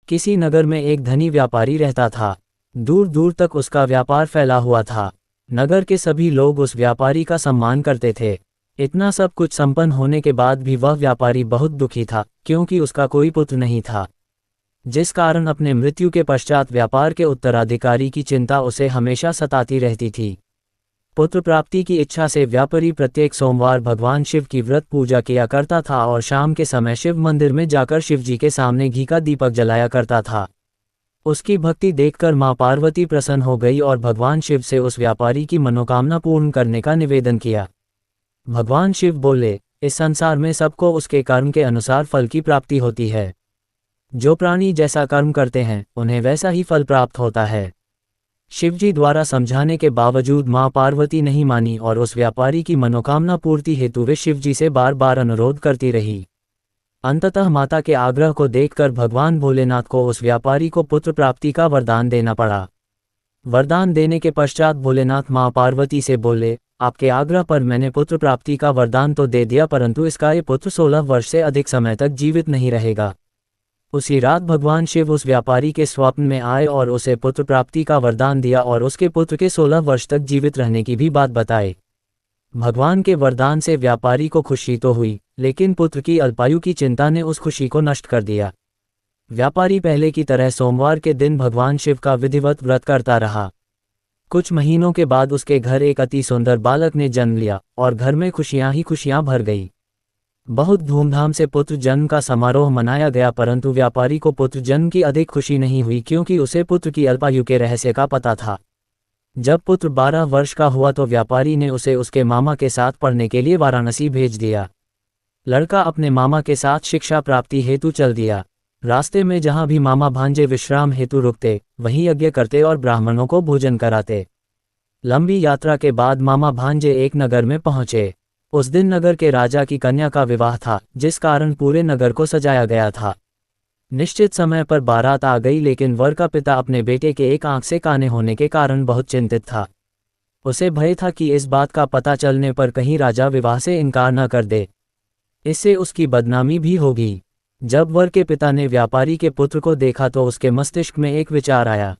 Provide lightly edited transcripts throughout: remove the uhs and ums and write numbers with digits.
किसी नगर में एक धनी व्यापारी रहता था। दूर दूर तक उसका व्यापार फैला हुआ था। नगर के सभी लोग उस व्यापारी का सम्मान करते थे। इतना सब कुछ संपन्न होने के बाद भी वह व्यापारी बहुत दुखी था, क्योंकि उसका कोई पुत्र नहीं था, जिस कारण अपने मृत्यु के पश्चात व्यापार के उत्तराधिकारी की चिंता उसे हमेशा सताती रहती थी। पुत्र प्राप्ति की इच्छा से व्यापारी प्रत्येक सोमवार भगवान शिव की व्रत पूजा किया करता था और शाम के समय शिव मंदिर में जाकर शिव जी के सामने घी का दीपक जलाया करता था। उसकी भक्ति देखकर मां पार्वती प्रसन्न हो गई और भगवान शिव से उस व्यापारी की मनोकामना पूर्ण करने का निवेदन किया। भगवान शिव बोले, इस संसार में सबको उसके कर्म के अनुसार फल की प्राप्ति होती है। जो प्राणी जैसा कर्म करते हैं उन्हें वैसा ही फल प्राप्त होता है। शिवजी द्वारा समझाने के बावजूद मां पार्वती नहीं मानी और उस व्यापारी की मनोकामना पूर्ति हेतु वे शिवजी से बार बार अनुरोध करती रही। अंततः माता के आग्रह को देखकर भगवान भोलेनाथ को उस व्यापारी को पुत्र प्राप्ति का वरदान देना पड़ा। वरदान देने के पश्चात भोलेनाथ मां पार्वती से बोले, आपके आग्रह पर मैंने पुत्र प्राप्ति का वरदान तो दे दिया, परंतु इसका ये पुत्र 16 वर्ष से अधिक समय तक जीवित नहीं रहेगा। उसी रात भगवान शिव उस व्यापारी के स्वप्न में आए और उसे पुत्र प्राप्ति का वरदान दिया और उसके पुत्र के 16 वर्ष तक जीवित रहने की भी बात बताई। भगवान के वरदान से व्यापारी को खुशी तो हुई, लेकिन पुत्र की अल्पायु की चिंता ने उस खुशी को नष्ट कर दिया। व्यापारी पहले की तरह सोमवार के दिन भगवान शिव का विधिवत व्रत करता रहा। कुछ महीनों के बाद उसके घर एक अति सुंदर बालक ने जन्म लिया और घर में खुशियां ही खुशियां भर गई। बहुत धूमधाम से पुत्र जन्म का समारोह मनाया गया, परंतु व्यापारी को पुत्र जन्म की अधिक खुशी नहीं हुई, क्योंकि उसे पुत्र की अल्पायु के रहस्य का पता था। जब पुत्र 12 वर्ष का हुआ तो व्यापारी ने उसे उसके मामा के साथ पढ़ने के लिए वाराणसी भेज दिया। लड़का अपने मामा के साथ शिक्षा प्राप्ति हेतु चल दिया। रास्ते में जहां भी मामा भांजे विश्राम हेतु रुकते, वहीं यज्ञ करते और ब्राह्मणों को भोजन कराते। लंबी यात्रा के बाद मामा भांजे एक नगर में पहुंचे। उस दिन नगर के राजा की कन्या का विवाह था, जिस कारण पूरे नगर को सजाया गया था। निश्चित समय पर बारात आ गई, लेकिन वर का पिता अपने बेटे के एक आंख से काने होने के कारण बहुत चिंतित था। उसे भय था कि इस बात का पता चलने पर कहीं राजा विवाह से इनकार न कर दे, इससे उसकी बदनामी भी होगी। जब वर के पिता ने व्यापारी के पुत्र को देखा तो उसके मस्तिष्क में एक विचार आया।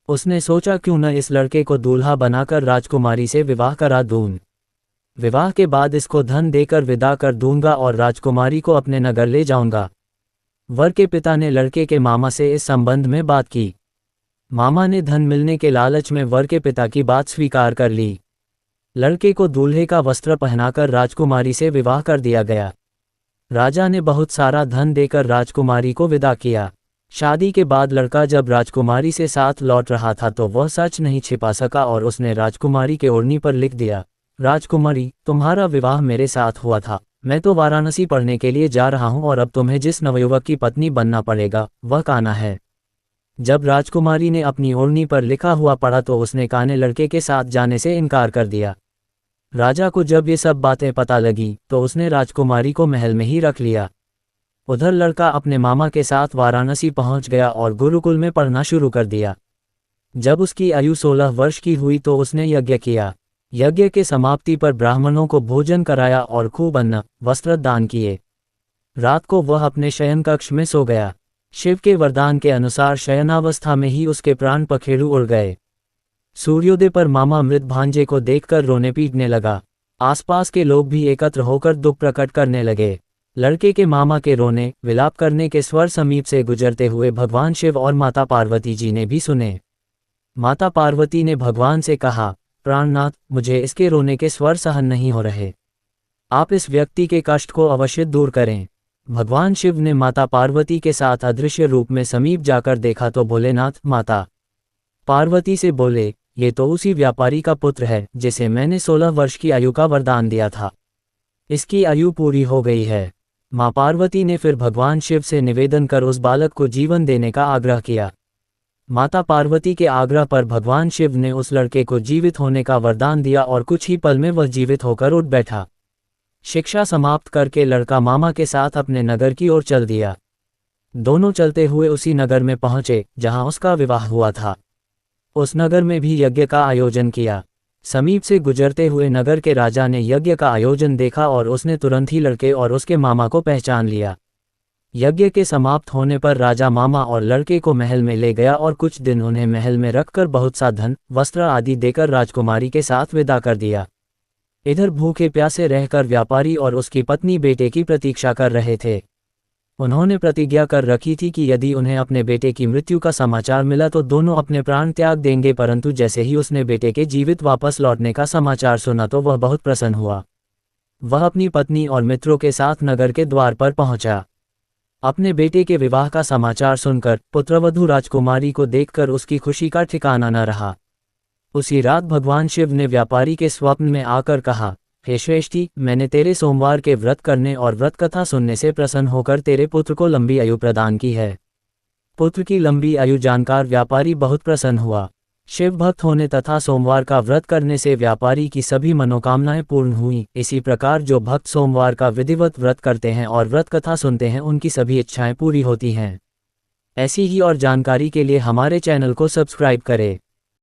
उसने सोचा, क्यों न इस लड़के को दूल्हा बनाकर राजकुमारी से विवाह करा दूं। विवाह के बाद इसको धन देकर विदा कर दूंगा और राजकुमारी को अपने नगर ले जाऊंगा। वर के पिता ने लड़के के मामा से इस संबंध में बात की। मामा ने धन मिलने के लालच में वर के पिता की बात स्वीकार कर ली। लड़के को दूल्हे का वस्त्र पहनाकर राजकुमारी से विवाह कर दिया गया। राजा ने बहुत सारा धन देकर राजकुमारी को विदा किया। शादी के बाद लड़का जब राजकुमारी से साथ लौट रहा था तो वह सच नहीं छिपा सका और उसने राजकुमारी के ओढ़नी पर लिख दिया, राजकुमारी, तुम्हारा विवाह मेरे साथ हुआ था। मैं तो वाराणसी पढ़ने के लिए जा रहा हूं और अब तुम्हें जिस नवयुवक की पत्नी बनना पड़ेगा वह कान्हा है। जब राजकुमारी ने अपनी ओढ़नी पर लिखा हुआ पढ़ा तो उसने कान्हे लड़के के साथ जाने से इनकार कर दिया। राजा को जब ये सब बातें पता लगी तो उसने राजकुमारी को महल में ही रख लिया। उधर लड़का अपने मामा के साथ वाराणसी पहुंच गया और गुरुकुल में पढ़ना शुरू कर दिया। जब उसकी आयु 16 वर्ष की हुई तो उसने यज्ञ किया। यज्ञ के समाप्ति पर ब्राह्मणों को भोजन कराया और खूब अन्न वस्त्र दान किए। रात को वह अपने शयन कक्ष में सो गया। शिव के वरदान के अनुसार शयनावस्था में ही उसके प्राण पखेरु उड़ गए। सूर्योदय पर मामा मृत भांजे को देखकर रोने पीटने लगा। आसपास के लोग भी एकत्र होकर दुख प्रकट करने लगे। लड़के के मामा के रोने विलाप करने के स्वर समीप से गुजरते हुए भगवान शिव और माता पार्वती जी ने भी सुने। माता पार्वती ने भगवान से कहा, प्राणनाथ, मुझे इसके रोने के स्वर सहन नहीं हो रहे। आप इस व्यक्ति के कष्ट को अवश्य दूर करें। भगवान शिव ने माता पार्वती के साथ अदृश्य रूप में समीप जाकर देखा तो भोलेनाथ माता पार्वती से बोले, ये तो उसी व्यापारी का पुत्र है जिसे मैंने 16 वर्ष की आयु का वरदान दिया था। इसकी आयु पूरी हो गई है। मां पार्वती ने फिर भगवान शिव से निवेदन कर उस बालक को जीवन देने का आग्रह किया। माता पार्वती के आग्रह पर भगवान शिव ने उस लड़के को जीवित होने का वरदान दिया और कुछ ही पल में वह जीवित होकर उठ बैठा। शिक्षा समाप्त करके लड़का मामा के साथ अपने नगर की ओर चल दिया। दोनों चलते हुए उसी नगर में पहुंचे जहां उसका विवाह हुआ था। उस नगर में भी यज्ञ का आयोजन किया। समीप से गुजरते हुए नगर के राजा ने यज्ञ का आयोजन देखा और उसने तुरंत ही लड़के और उसके मामा को पहचान लिया। यज्ञ के समाप्त होने पर राजा मामा और लड़के को महल में ले गया और कुछ दिन उन्हें महल में रखकर बहुत सा धन, वस्त्र आदि देकर राजकुमारी के साथ विदा कर दिया। इधर भूखे प्यासे रहकर व्यापारी और उसकी पत्नी बेटे की प्रतीक्षा कर रहे थे। उन्होंने प्रतिज्ञा कर रखी थी कि यदि उन्हें अपने बेटे की मृत्यु का समाचार मिला तो दोनों अपने प्राण त्याग देंगे, परंतु जैसे ही उसने बेटे के जीवित वापस लौटने का समाचार सुना तो वह बहुत प्रसन्न हुआ। वह अपनी पत्नी और मित्रों के साथ नगर के द्वार पर पहुंचा। अपने बेटे के विवाह का समाचार सुनकर पुत्रवधू राजकुमारी को देखकर उसकी खुशी का ठिकाना न रहा। उसी रात भगवान शिव ने व्यापारी के स्वप्न में आकर कहा, हे श्रेष्ठी, मैंने तेरे सोमवार के व्रत करने और व्रत कथा सुनने से प्रसन्न होकर तेरे पुत्र को लंबी आयु प्रदान की है। पुत्र की लंबी आयु जानकर व्यापारी बहुत प्रसन्न हुआ। शिव भक्त होने तथा सोमवार का व्रत करने से व्यापारी की सभी मनोकामनाएं पूर्ण हुई। इसी प्रकार जो भक्त सोमवार का विधिवत व्रत करते हैं और व्रत कथा सुनते हैं उनकी सभी इच्छाएं पूरी होती हैं। ऐसी ही और जानकारी के लिए हमारे चैनल को सब्सक्राइब करें।